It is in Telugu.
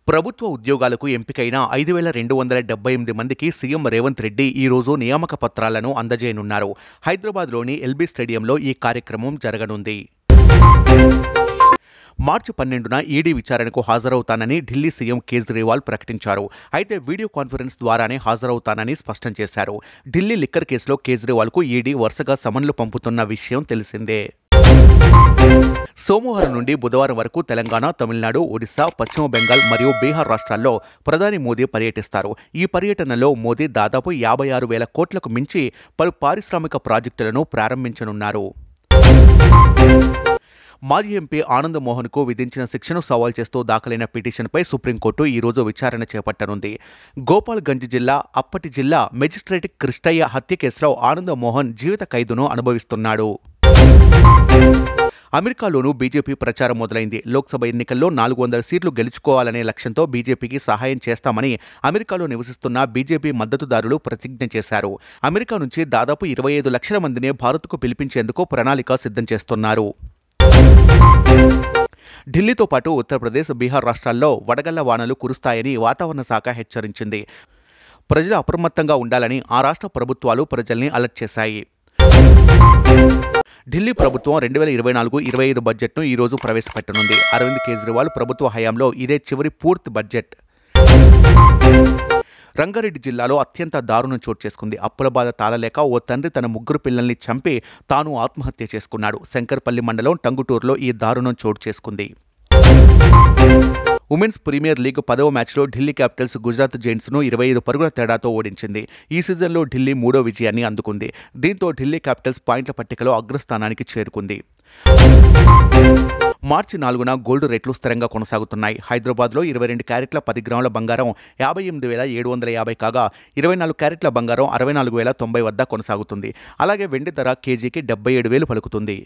ప్రభుత్వ ఉద్యోగాలకు ఎంపికైన 5278 మందికి సీఎం రేవంత్ రెడ్డి ఈరోజు నియామక పత్రాలను అందజేయనున్నారు. హైదరాబాద్లోని ఎల్బీ స్టేడియంలో ఈ కార్యక్రమం జరగనుంది. మార్చి 12న ఈడీ విచారణకు హాజరవుతానని ఢిల్లీ సీఎం కేజ్రీవాల్ ప్రకటించారు. అయితే వీడియో కాన్ఫరెన్స్ ద్వారానే హాజరవుతానని స్పష్టం చేశారు. ఢిల్లీ లిక్కర్ కేసులో కేజ్రీవాల్కు ఈడీ వరుసగా సమన్లు పంపుతున్న విషయం తెలిసిందే. సోమవారం నుండి బుధవారం వరకు తెలంగాణ, తమిళనాడు, ఒడిశా, పశ్చిమ బెంగాల్ మరియు బీహార్ రాష్ట్రాల్లో ప్రధాని మోదీ పర్యటిస్తారు. ఈ పర్యటనలో మోదీ దాదాపు 56,000 కోట్లకు మించి పలు పారిశ్రామిక ప్రాజెక్టులను ప్రారంభించనున్నారు. మాజీ ఎంపీ ఆనంద్ మోహన్కు విధించిన శిక్షను సవాల్ చేస్తూ దాఖలైన పిటిషన్పై సుప్రీంకోర్టు ఈరోజు విచారణ చేపట్టనుంది. గోపాల్గంజ్ జిల్లా అప్పటి జిల్లా మెజిస్ట్రేట్ కృష్ణయ్య హత్య కేసులో ఆనంద్ మోహన్ జీవిత ఖైదును అనుభవిస్తున్నాడు. అమెరికాలోనూ బీజేపీ ప్రచారం మొదలైంది. లోక్సభ ఎన్నికల్లో 400 సీట్లు గెలుచుకోవాలనే లక్ష్యంతో బీజేపీకి సహాయం చేస్తామని అమెరికాలో నివసిస్తున్న బీజేపీ మద్దతుదారులు ప్రతిజ్ఞ చేశారు. అమెరికా నుంచి దాదాపు 25 లక్షల మందిని భారత్కు పిలిపించేందుకు ప్రణాళిక సిద్ధం చేస్తున్నారు. ఢిల్లీతో పాటు ఉత్తరప్రదేశ్, బీహార్ రాష్ట్రాల్లో వడగళ్ల వానలు కురుస్తాయని వాతావరణ శాఖ హెచ్చరించింది. ప్రజలు అప్రమత్తంగా ఉండాలని ఆ రాష్ట్ర ప్రభుత్వాలు ప్రజల్ని అలర్ట్ చేశాయి. ఢిల్లీ ప్రభుత్వం 2024-25 బడ్జెట్ను ఈరోజు ప్రవేశపెట్టనుంది. అరవింద్ కేజ్రీవాల్ ప్రభుత్వ హయాంలో ఇదే చివరి పూర్తి బడ్జెట్. రంగారెడ్డి జిల్లాలో అత్యంత దారుణం చోటు చేసుకుంది. అప్పుల బాధ తాళలేక ఓ తండ్రి తన 3 పిల్లల్ని చంపి తాను ఆత్మహత్య చేసుకున్నాడు. శంకర్పల్లి మండలం టంగుటూరులో ఈ దారుణం చోటు చేసుకుంది. ఉమెన్స్ ప్రీమియర్ లీగ్ 10వ మ్యాచ్లో ఢిల్లీ క్యాపిటల్స్ గుజరాత్ జైంట్స్ను 25 పరుగుల తేడాతో ఓడించింది. ఈ సీజన్లో ఢిల్లీ 3వ విజయాన్ని అందుకుంది. దీంతో ఢిల్లీ క్యాపిటల్స్ పాయింట్ల పట్టికలో అగ్రస్థానానికి చేరుకుంది. మార్చి 4న గోల్డ్ రేట్లు స్థిరంగా కొనసాగుతున్నాయి. హైదరాబాద్లో 22 క్యారెట్ల 10 గ్రాముల బంగారం 58,750 కాగా 24 క్యారెట్ల బంగారం 64,090 వద్ద కొనసాగుతుంది. అలాగే వెండి ధర కేజీకి 77,000 పలుకుతుంది.